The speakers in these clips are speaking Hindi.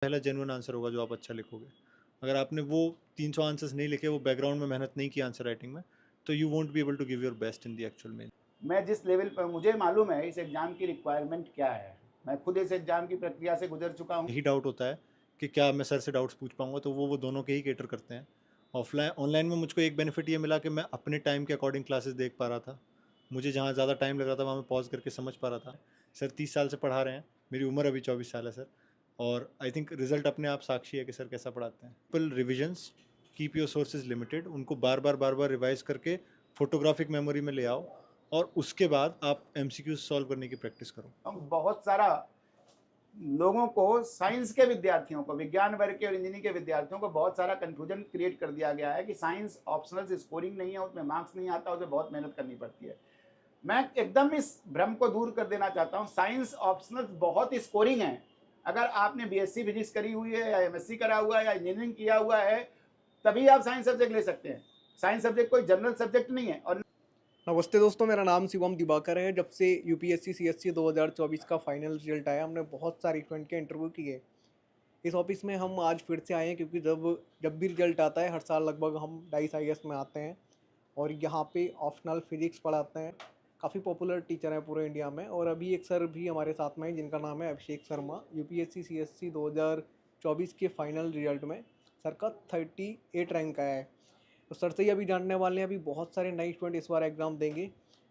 पहला जेन्युइन आंसर होगा जो आप अच्छा लिखोगे। अगर आपने वो 300 आंसर्स नहीं लिखे, वो बैकग्राउंड में मेहनत नहीं की आंसर राइटिंग में, तो you won't be able to give your best in the actual main. मैं जिस लेवल पर, मुझे मालूम है इस एग्ज़ाम की रिक्वायरमेंट क्या है, मैं खुद इस एग्ज़ाम की प्रक्रिया से गुजर चुका हूँ। यही डाउट होता है कि क्या मैं सर से डाउट्स पूछ पाऊंगा, तो वो दोनों के ही केटर करते हैं। ऑफलाइन ऑनलाइन में मुझको एक बेनिफिट ये मिला कि मैं अपने टाइम के अकॉर्डिंग क्लासेस देख पा रहा था। मुझे जहाँ ज़्यादा टाइम लग रहा था वहाँ मैं पॉज करके समझ पा रहा था। सर 30 साल से पढ़ा रहे हैं, मेरी उम्र अभी 24 साल है सर, और आई थिंक रिजल्ट अपने आप साक्षी है कि सर कैसा पढ़ाते हैं। Simple revisions, keep your sources limited, उनको बार बार रिवाइज करके फोटोग्राफिक मेमोरी में ले आओ, और उसके बाद आप एमसीक्यूज सॉल्व करने की प्रैक्टिस करो। बहुत सारा लोगों को, साइंस के विद्यार्थियों को, विज्ञान वर्ग के और इंजीनियरिंग के विद्यार्थियों को बहुत सारा कंफ्यूजन क्रिएट कर दिया गया है कि साइंस ऑप्शनल स्कोरिंग नहीं है, उसमें मार्क्स नहीं आता, उसे बहुत मेहनत करनी पड़ती है। मैं एकदम इस भ्रम को दूर कर देना चाहता हूँ। साइंस ऑप्शनल बहुत स्कोरिंग है। अगर आपने बीएससी फिजिक्स करी हुई है या एमएससी करा हुआ है या इंजीनियरिंग किया हुआ है, तभी आप साइंस सब्जेक्ट ले सकते हैं। साइंस सब्जेक्ट कोई जनरल सब्जेक्ट नहीं है। और नमस्ते दोस्तों, मेरा नाम शिवम दिवाकर है। जब से यूपीएससी सीएससी 2024 का फाइनल रिजल्ट आया, हमने बहुत सारे स्टूडेंट के इंटरव्यू किए। इस ऑफिस में हम आज फिर से आए हैं क्योंकि जब जब भी रिजल्ट आता है हर साल लगभग हम डाइस आईएएस में आते हैं और यहाँ पे ऑप्शनल फिजिक्स पढ़ाते हैं। काफ़ी पॉपुलर टीचर हैं पूरे इंडिया में, और अभी एक सर भी हमारे साथ में हैं जिनका नाम है अभिषेक शर्मा। यूपीएससी सीएससी 2024 के फाइनल रिजल्ट में सर का 38 रैंक आया है। तो सर से ही अभी जानने वाले हैं, अभी बहुत सारे नए स्टूडेंट इस बार एग्ज़ाम देंगे,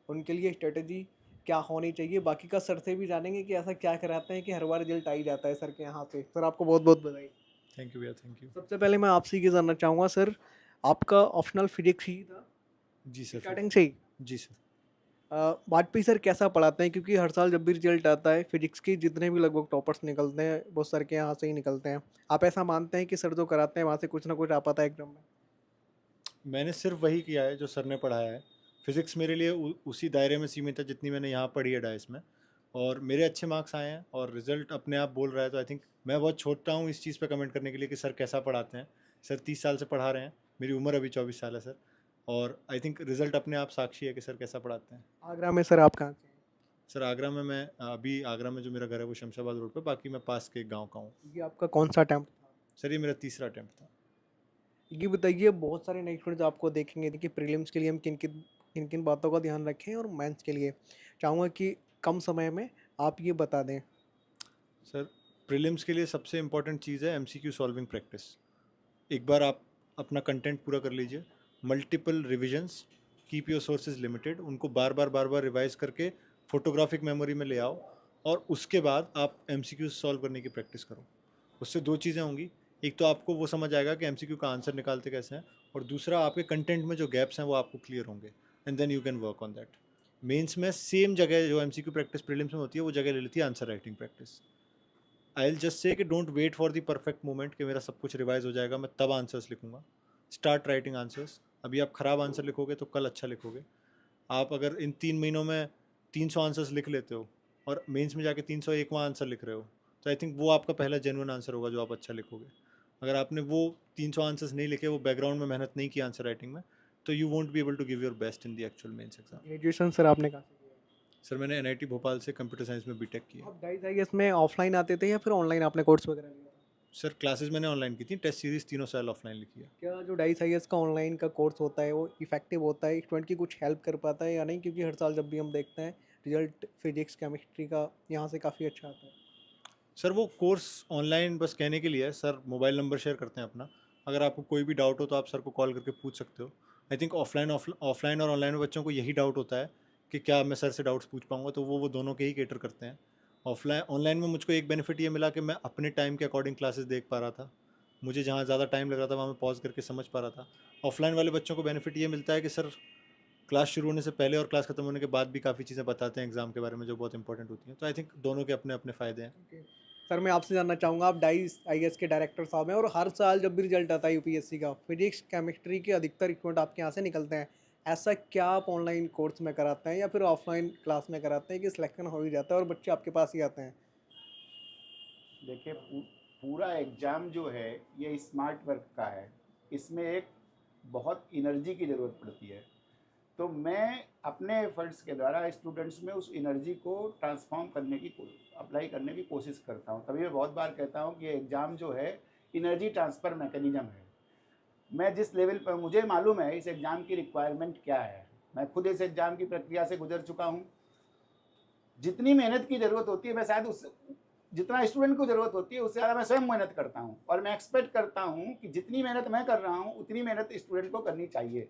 उनके लिए स्ट्रेटजी क्या होनी चाहिए, बाकी का सर से भी जानेंगे कि ऐसा क्या कराते हैं कि हर बार रिजल्ट आ ही जाता है सर के यहाँ से। सर आपको बहुत बहुत बधाई। थैंक यू भैया, थैंक यू। सबसे पहले मैं आपसे ये जानना चाहूँगा सर, आपका ऑप्शनल फिजिक्स ही था जी सर। स्टार्टिंग से ही? जी सर। वाजपेयी सर कैसा पढ़ाते हैं, क्योंकि हर साल जब भी रिजल्ट आता है फिजिक्स के जितने भी लगभग टॉपर्स निकलते हैं वो सर के यहाँ से ही निकलते हैं। आप ऐसा मानते हैं कि सर जो कराते हैं वहाँ से कुछ ना कुछ आ पाता है एग्जाम में? मैंने सिर्फ वही किया है जो सर ने पढ़ाया है। फिज़िक्स मेरे लिए उसी दायरे में सीमित है जितनी मैंने यहाँ पढ़ी है डाइस में, और मेरे अच्छे मार्क्स आए हैं और रिज़ल्ट अपने आप बोल रहा है। तो आई थिंक मैं बहुत छोटा हूँ इस चीज़ पे कमेंट करने के लिए कि सर कैसा पढ़ाते हैं। सर 30 साल से पढ़ा रहे हैं, मेरी उम्र अभी 24 साल है सर, और आई थिंक रिज़ल्ट अपने आप साक्षी है कि सर कैसा पढ़ाते हैं। आगरा में सर आप कहाँ से हैं? सर आगरा में मैं अभी आगरा में जो मेरा घर है वो शमशाबाद रोड पे, बाकी मैं पास के एक गाँव का हूँ। ये आपका कौन सा अटैम्प्ट था? सर ये मेरा तीसरा अटैम्प्ट था। ये बताइए, बहुत सारे नए स्टूडेंट्स आपको देखेंगे कि प्रीलिम्स के लिए हम किन किन बातों का ध्यान रखें, और मेंस के लिए चाहूँगा कि कम समय में आप ये बता दें। सर प्रीलिम्स के लिए सबसे इम्पॉर्टेंट चीज़ है एमसीक्यू सॉल्विंग प्रैक्टिस। एक बार आप अपना कंटेंट पूरा कर लीजिए, multiple revisions, keep your sources limited, उनको बार बार रिवाइज करके फोटोग्राफिक मेमोरी में ले आओ, और उसके बाद आप एमसीक्यू सॉल्व करने की प्रैक्टिस करो। उससे दो चीज़ें होंगी, एक तो आपको वो समझ आएगा कि एमसीक्यू का आंसर निकालते कैसे हैं, और दूसरा आपके कंटेंट में जो गैप्स हैं वो आपको क्लियर होंगे, and then you can work on that. Mains में सेम जगह जो एमसीक्यू प्रैक्टिस प्रीलिम्स में होती है वो जगह ले लेती है answer writing practice. I will just say कि don't wait for the perfect moment कि मेरा सब कुछ रिवाइज हो जाएगा मैं तब आंसर्स लिखूंगा। Start writing answers. अभी आप ख़राब आंसर लिखोगे तो कल अच्छा लिखोगे। आप अगर इन 3 महीनों में 300 आंसर्स लिख लेते हो और मेंस में जाके 301वां आंसर लिख रहे हो, तो आई थिंक वो आपका पहला जेन्युइन आंसर होगा जो आप अच्छा लिखोगे। अगर आपने वो 300 आंसर्स नहीं लिखे, वो बैकग्राउंड में मेहनत नहीं की आंसर राइटिंग में, तो you won't be able to give your best in the actual mains exam. Graduation sir आपने कहाँ से किया? सर मैंने एनआईटी भोपाल से कंप्यूटर साइंस में बीटेक किया। आप डाइस आईएएस में ऑफलाइन आते थे या फिर ऑनलाइन आपने कोर्स वगैरह लिया था? सर क्लासेस मैंने ऑनलाइन की थी, टेस्ट सीरीज़ तीनों साल ऑफलाइन लिखी है। क्या जो डाइस आईएएस का ऑनलाइन का कोर्स होता है वो इफेक्टिव होता है, स्टूडेंट की कुछ हेल्प कर पाता है या नहीं, क्योंकि हर साल जब भी हम देखते हैं रिजल्ट फिजिक्स केमिस्ट्री का यहाँ से काफ़ी अच्छा आता है? सर वो कोर्स ऑनलाइन बस कहने के लिए है। सर मोबाइल नंबर शेयर करते हैं अपना, अगर आपको कोई भी डाउट हो तो आप सर को कॉल करके पूछ सकते हो। आई थिंक ऑफलाइन और ऑनलाइन में बच्चों को यही डाउट होता है कि क्या मैं सर से डाउट्स पूछ पाऊंगा, तो वो दोनों के ही केटर करते हैं। ऑनलाइन में मुझको एक बेनिफिट ये मिला कि मैं अपने टाइम के अकॉर्डिंग क्लासेस देख पा रहा था। मुझे जहाँ ज़्यादा टाइम लग रहा था वहाँ मैं पॉज करके समझ पा रहा था। ऑफलाइन वाले बच्चों को बेनिफिट ये मिलता है कि सर क्लास शुरू होने से पहले और क्लास खत्म होने के बाद भी काफ़ी चीज़ें बताते हैं एग्ज़ाम के बारे में जो बहुत इंपॉर्टेंट होती हैं। तो आई थिंक दोनों के अपने अपने फ़ायदे हैं। Okay. सर मैं आपसे जानना चाहूँगा, आप डाइस आईएएस के डायरेक्टर साहब हैं और हर साल जब भी रिजल्ट आता है यूपीएससी का फिजिक्स केमिस्ट्री के अधिकतर स्टूडेंट आपके यहाँ से निकलते हैं। ऐसा क्या आप ऑनलाइन कोर्स में कराते हैं या फिर ऑफलाइन क्लास में कराते हैं कि सिलेक्शन हो ही जाता है और बच्चे आपके पास ही आते हैं? देखिए, पूरा एग्ज़ाम जो है ये स्मार्ट वर्क का है। इसमें एक बहुत एनर्जी की ज़रूरत पड़ती है। तो मैं अपने एफर्ट्स के द्वारा स्टूडेंट्स में उस एनर्जी को ट्रांसफॉर्म करने की अप्लाई करने की कोशिश करता हूँ। तभी मैं बहुत बार कहता हूँ कि ये एग्ज़ाम जो है एनर्जी ट्रांसफ़र मैकेनिज़्म है। मैं जिस लेवल पर मुझे मालूम है इस एग्ज़ाम की रिक्वायरमेंट क्या है, मैं खुद इस एग्ज़ाम की प्रक्रिया से गुजर चुका हूँ। जितनी मेहनत की ज़रूरत होती है मैं शायद उस जितना स्टूडेंट को ज़रूरत होती है उससे ज़्यादा मैं स्वयं मेहनत करता हूँ, और मैं एक्सपेक्ट करता हूँ कि जितनी मेहनत मैं कर रहा हूँ उतनी मेहनत स्टूडेंट को करनी चाहिए।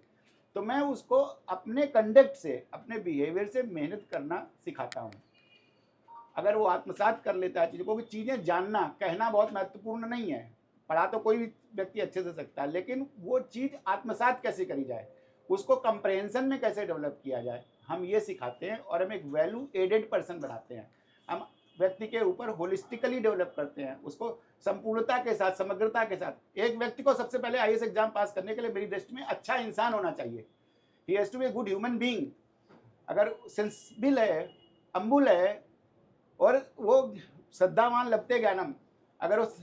तो मैं उसको अपने कंडक्ट से, अपने बिहेवियर से मेहनत करना सिखाता हूँ। अगर वो आत्मसात कर लेता है चीज़ों को, कि चीज़ें जानना, कहना बहुत महत्वपूर्ण नहीं है, पढ़ा तो कोई भी व्यक्ति अच्छे से सकता है, लेकिन वो चीज़ आत्मसात कैसे करी जाए, उसको कंप्रहेंशन में कैसे डेवलप किया जाए, हम ये सिखाते हैं। और हम एक वैल्यू एडेड पर्सन बनाते हैं। हम व्यक्ति के ऊपर होलिस्टिकली डेवलप करते हैं, उसको संपूर्णता के साथ, समग्रता के साथ। एक व्यक्ति को सबसे पहले आईएएस एग्जाम पास करने के लिए मेरी दृष्टि में अच्छा इंसान होना चाहिए। He has to be a good human being. अगर सेंसिबल है, अम्बुल है, और वो श्रद्धावान लभते ज्ञानम, अगर उस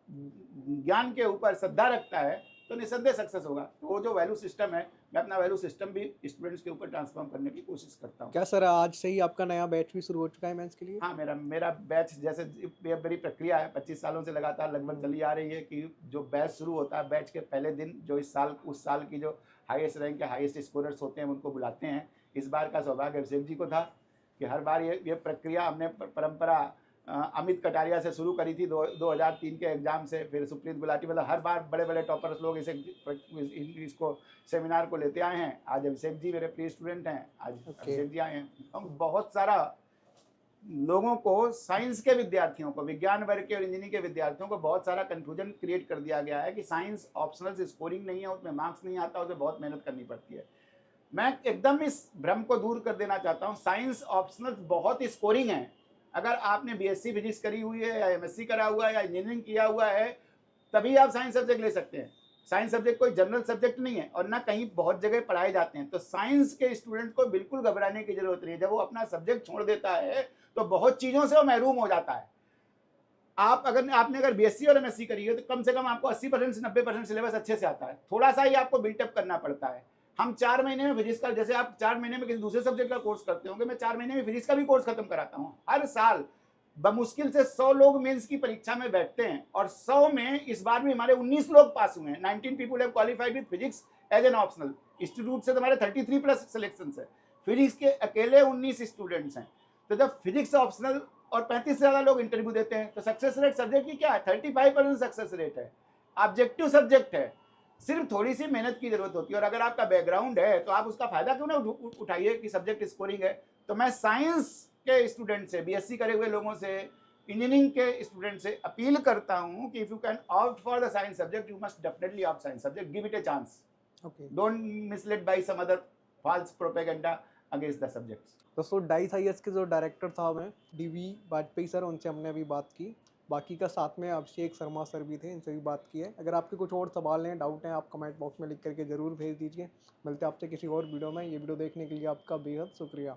ज्ञान के ऊपर श्रद्धा रखता है तो निसंदेह सक्सेस होगा। तो वो जो वैल्यू सिस्टम है, मैं अपना वैल्यू सिस्टम भी स्टूडेंट्स के ऊपर ट्रांसफॉर्म करने की कोशिश करता हूँ। क्या सर आज से ही आपका नया बैच भी शुरू हो चुका है मेंस के लिए? हाँ, मेरा बैच, जैसे ये मेरी प्रक्रिया है 25 सालों से लगातार लगभग चली आ रही है, कि जो बैच शुरू होता है, बैच के पहले दिन जो उस साल की जो हाईएस्ट रैंक या हाईएस्ट स्कोरर्स होते हैं उनको बुलाते हैं। इस बार का सौभाग्य अभिषेक जी को था कि हर बार ये प्रक्रिया हमने परंपरा अमित कटारिया से शुरू करी थी 2003 के एग्जाम से, फिर सुप्रीत गुलाटी, मतलब हर बार बड़े बड़े टॉपर्स लोग इसको सेमिनार को लेते आए हैं। आज अभिषेक जी मेरे प्रिय स्टूडेंट हैं, आज अभिषेक जी आए हैं। हम बहुत सारा लोगों को, साइंस के विद्यार्थियों को, विज्ञान वर्ग के और इंजीनियरिंग के विद्यार्थियों को बहुत सारा कन्फ्यूजन क्रिएट कर दिया गया है कि साइंस ऑप्शनल स्कोरिंग नहीं है, उसमें मार्क्स नहीं आता, उसे बहुत मेहनत करनी पड़ती है। मैं एकदम इस भ्रम को दूर कर देना चाहता हूँ। साइंस ऑप्शनल बहुत स्कोरिंग है। अगर आपने बीएससी फिजिक्स करी हुई है, या एमएससी करा हुआ है, या इंजीनियरिंग किया हुआ है, तभी आप साइंस सब्जेक्ट ले सकते हैं। साइंस सब्जेक्ट कोई जनरल सब्जेक्ट नहीं है, और ना कहीं बहुत जगह पढ़ाए जाते हैं। तो साइंस के स्टूडेंट को बिल्कुल घबराने की जरूरत नहीं है। जब वो अपना सब्जेक्ट छोड़ देता है तो बहुत चीज़ों से वो महरूम हो जाता है। आपने अगर बीएससी और एमएससी करी है तो कम से कम आपको 80% से 90% सिलेबस अच्छे से आता है। थोड़ा सा ही आपको बिल्टअप करना पड़ता है। हम 4 महीने में फिजिक्स का, जैसे आप 4 महीने में किसी दूसरे सब्जेक्ट का कोर्स करते होंगे, मैं 4 महीने में फिजिक्स का भी कोर्स खत्म कराता हूँ। हर साल बमुश्किल से 100 लोग मेंस की परीक्षा में बैठते हैं, और 100 में इस बार भी हमारे 19 लोग पास हुए हैं। 19 people have qualified with physics as an optional. Institute से हमारे 33 प्लस सिलेक्शन है। फिजिक्स के अकेले 19 स्टूडेंट्स हैं। तो जब फिजिक्स ऑप्शनल और 35 से ज़्यादा लोग इंटरव्यू देते हैं, तो सक्सेस रेट सब्जेक्ट की क्या है? 35% सक्सेस रेट है। ऑब्जेक्टिव सब्जेक्ट है, सिर्फ थोड़ी सी मेहनत की जरूरत होती है। और अगर आपका बैकग्राउंड है तो आप उसका फायदा क्यों ना उठाइए कि सब्जेक्ट स्कोरिंग है। तो मैं साइंस के स्टूडेंट से, बीएससी करे हुए लोगों से, इंजीनियरिंग के स्टूडेंट से अपील करता हूं कि if you can opt for the science subject, you must definitely opt science subject, give it a chance, don't misled by some other false propaganda against the subjects. दोस्तों डाइस आईएएस के जो डायरेक्टर साहब हैं डीवी वाजपेयी सर, उनसे हमने अभी बात की। बाकी का साथ में अभिषेक शर्मा सर भी थे, इनसे भी बात की है। अगर आपके कुछ और सवाल हैं, डाउट हैं, आप कमेंट बॉक्स में लिख करके ज़रूर भेज दीजिए। मिलते हैं आपसे किसी और वीडियो में। ये वीडियो देखने के लिए आपका बेहद शुक्रिया।